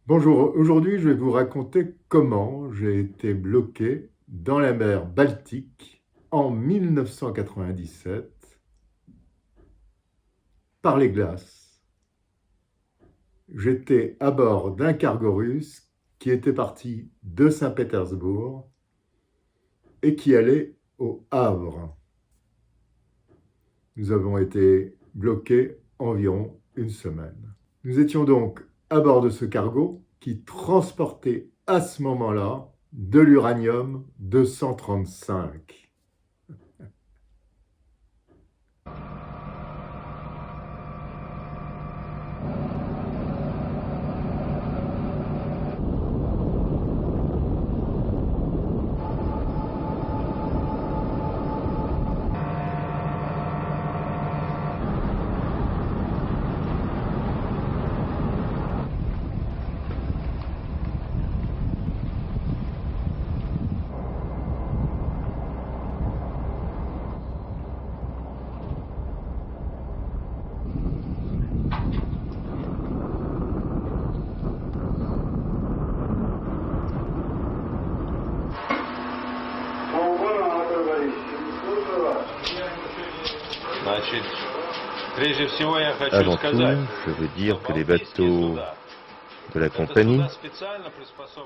Bonjour, aujourd'hui je vais vous raconter comment j'ai été bloqué dans la mer Baltique en 1997 par les glaces. J'étais à bord d'un cargo russe qui était parti de Saint-Pétersbourg et qui allait au Havre. Nous avons été bloqués environ une semaine. Nous étions donc à bord de ce cargo qui transportait à ce moment-là de l'uranium 235. Avant tout, je veux dire que les bateaux de la compagnie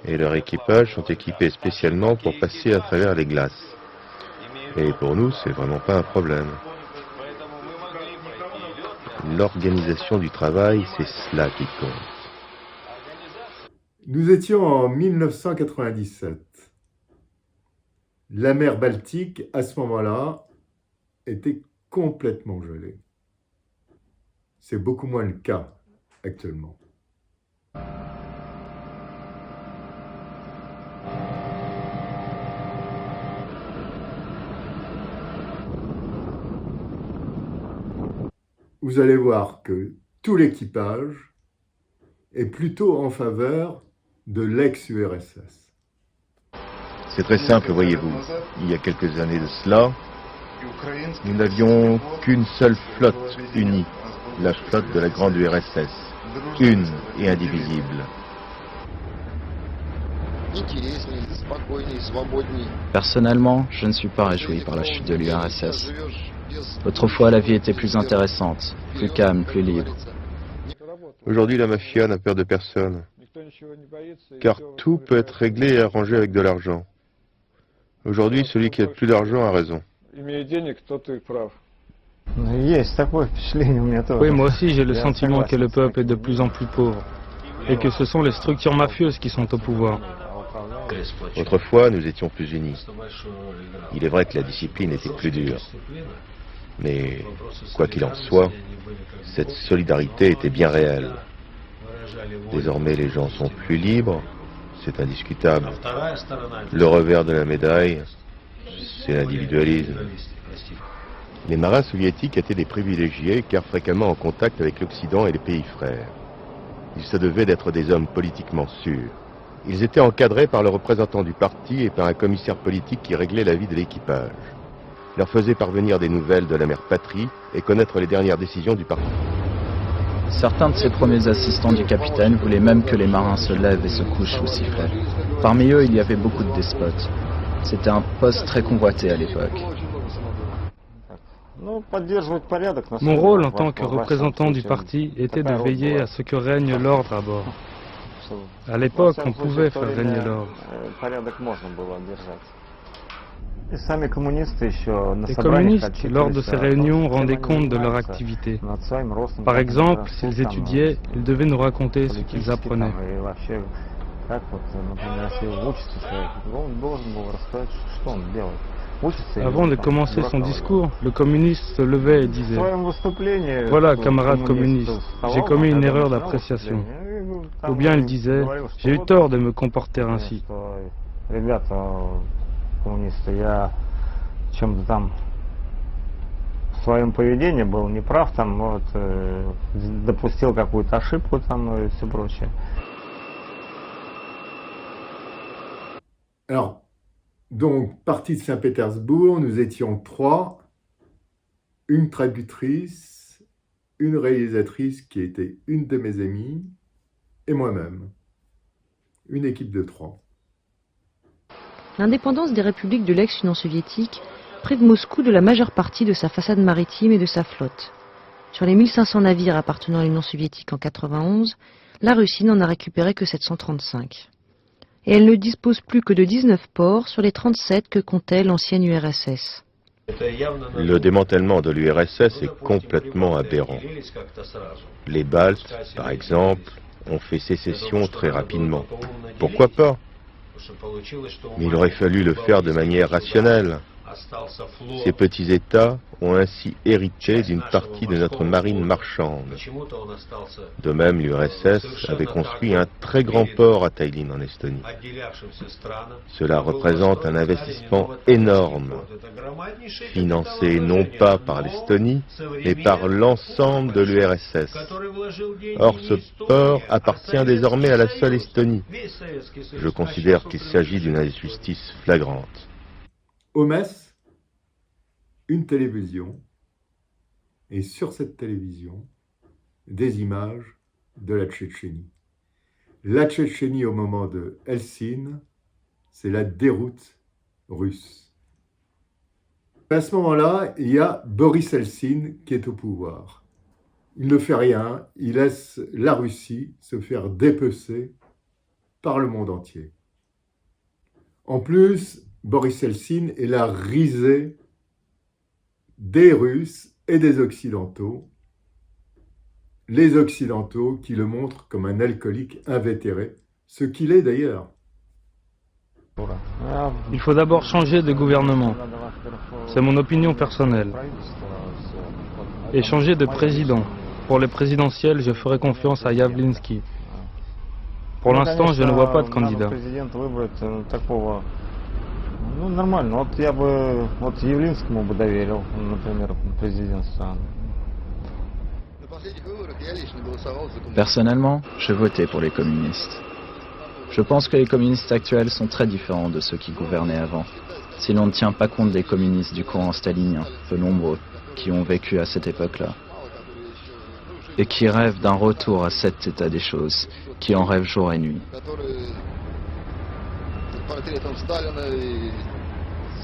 et leur équipage sont équipés spécialement pour passer à travers les glaces. Et pour nous, c'est vraiment pas un problème. L'organisation du travail, c'est cela qui compte. Nous étions en 1997. La mer Baltique, à ce moment-là, était complètement gelée. C'est beaucoup moins le cas actuellement. Vous allez voir que tout l'équipage est plutôt en faveur de l'ex-URSS. C'est très simple, voyez-vous. Il y a quelques années de cela, nous n'avions qu'une seule flotte unie, la flotte de la grande URSS, une et indivisible. Personnellement, je ne suis pas réjoui par la chute de l'URSS. Autrefois, la vie était plus intéressante, plus calme, plus libre. Aujourd'hui, la mafia n'a peur de personne, car tout peut être réglé et arrangé avec de l'argent. Aujourd'hui, celui qui a le plus d'argent a raison. Oui, moi aussi j'ai le sentiment que le peuple est de plus en plus pauvre et que ce sont les structures mafieuses qui sont au pouvoir. Autrefois, nous étions plus unis. Il est vrai que la discipline était plus dure. Mais, quoi qu'il en soit, cette solidarité était bien réelle. Désormais, les gens sont plus libres, c'est indiscutable. Le revers de la médaille, c'est l'individualisme. Les marins soviétiques étaient des privilégiés car fréquemment en contact avec l'Occident et les pays frères. Ils se devaient d'être des hommes politiquement sûrs. Ils étaient encadrés par le représentant du parti et par un commissaire politique qui réglait la vie de l'équipage. Il leur faisait parvenir des nouvelles de la mère patrie et connaître les dernières décisions du parti. Certains de ces premiers assistants du capitaine voulaient même que les marins se lèvent et se couchent au sifflet. Parmi eux, il y avait beaucoup de despotes. C'était un poste très convoité à l'époque. Mon rôle en tant que représentant du parti était de veiller à ce que règne l'ordre à bord. À l'époque, on pouvait faire régner l'ordre. Les communistes, lors de ces réunions, rendaient compte de leur activité. Par exemple, s'ils étudiaient, ils devaient nous raconter ce qu'ils apprenaient. Avant de commencer son discours, le communiste se levait et disait « Voilà, camarades communistes, j'ai commis une erreur d'appréciation. » Ou bien il disait « J'ai eu tort de me comporter ainsi. » в своем поведении был неправ, там, вот, допустил какую-то ошибку там и все прочее. Alors, donc, parti de Saint-Pétersbourg, nous étions 3, une traductrice, une réalisatrice qui était une de mes amies, et moi-même. une équipe de 3. L'indépendance des républiques de l'ex-Union soviétique prive Moscou de la majeure partie de sa façade maritime et de sa flotte. Sur les 1500 navires appartenant à l'Union soviétique en 1991, la Russie n'en a récupéré que 735. Et elle ne dispose plus que de 19 ports sur les 37 que comptait l'ancienne URSS. Le démantèlement de l'URSS est complètement aberrant. Les Baltes, par exemple, ont fait sécession très rapidement. Pourquoi pas? Mais il aurait fallu le faire de manière rationnelle. Ces petits États ont ainsi hérité d'une partie de notre marine marchande. De même, l'URSS avait construit un très grand port à Tallinn en Estonie. Cela représente un investissement énorme, financé non pas par l'Estonie, mais par l'ensemble de l'URSS. Or, ce port appartient désormais à la seule Estonie. Je considère qu'il s'agit d'une injustice flagrante. Au Metz, une télévision, et sur cette télévision, des images de la Tchétchénie. La Tchétchénie au moment de Helsinki, c'est la déroute russe. À ce moment-là, il y a Boris Helsinki qui est au pouvoir. Il ne fait rien, il laisse la Russie se faire dépecer par le monde entier. En plus, Boris Helsinki est la risée des Russes et des Occidentaux, les Occidentaux qui le montrent comme un alcoolique invétéré, ce qu'il est d'ailleurs. Il faut d'abord changer de gouvernement. C'est mon opinion personnelle. Et changer de président. Pour les présidentielles, je ferai confiance à Yavlinsky. Pour l'instant, je ne vois pas de candidat. Ну, нормально. Вот я бы Явлинскому бы доверил, например, президентство. Personnellement, je votais pour les communistes. Je pense que les communistes actuels sont très différents de ceux qui gouvernaient avant. Si l'on ne tient pas compte des communistes du courant stalinien, peu nombreux, qui ont vécu à cette époque-là, et qui rêvent d'un retour à cet état des choses, qui en rêvent jour et nuit. Портретом Сталина и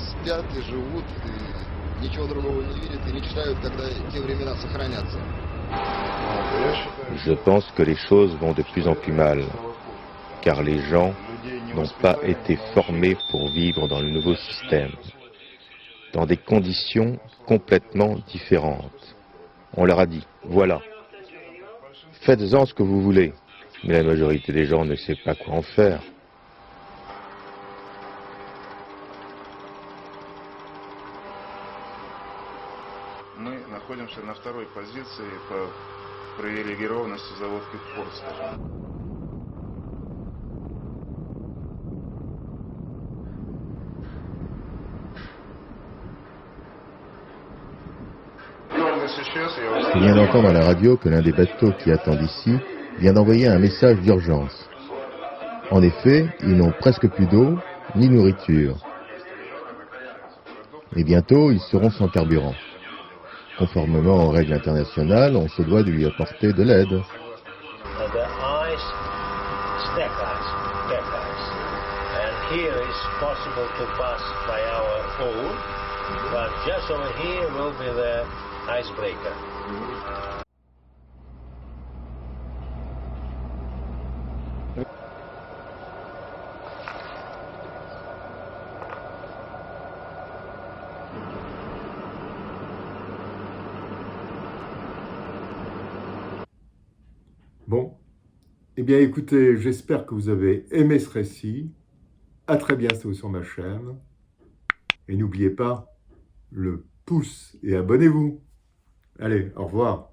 спят и живут, и ничего другого не видят, и мечтают, когда те времена сохранятся. Je pense que les choses vont de plus en plus mal, car les gens n'ont pas été formés pour vivre dans le nouveau système, dans des conditions complètement différentes. On leur a dit, voilà, faites-en ce que vous voulez, mais la majorité des gens ne sait pas quoi en faire. Мы находимся на второй позиции по привилегированности заводки Форд, скажем. Je viens d'entendre à la radio que l'un des bateaux qui attendent ici vient d'envoyer un message d'urgence. En effet, ils n'ont presque plus d'eau ni nourriture. Et bientôt, ils seront sans carburant. Conformément aux règles internationales, on se doit de lui apporter de l'aide. Bon, eh bien écoutez, j'espère que vous avez aimé ce récit. À très bientôt sur ma chaîne. Et n'oubliez pas le pouce et abonnez-vous. Allez, au revoir.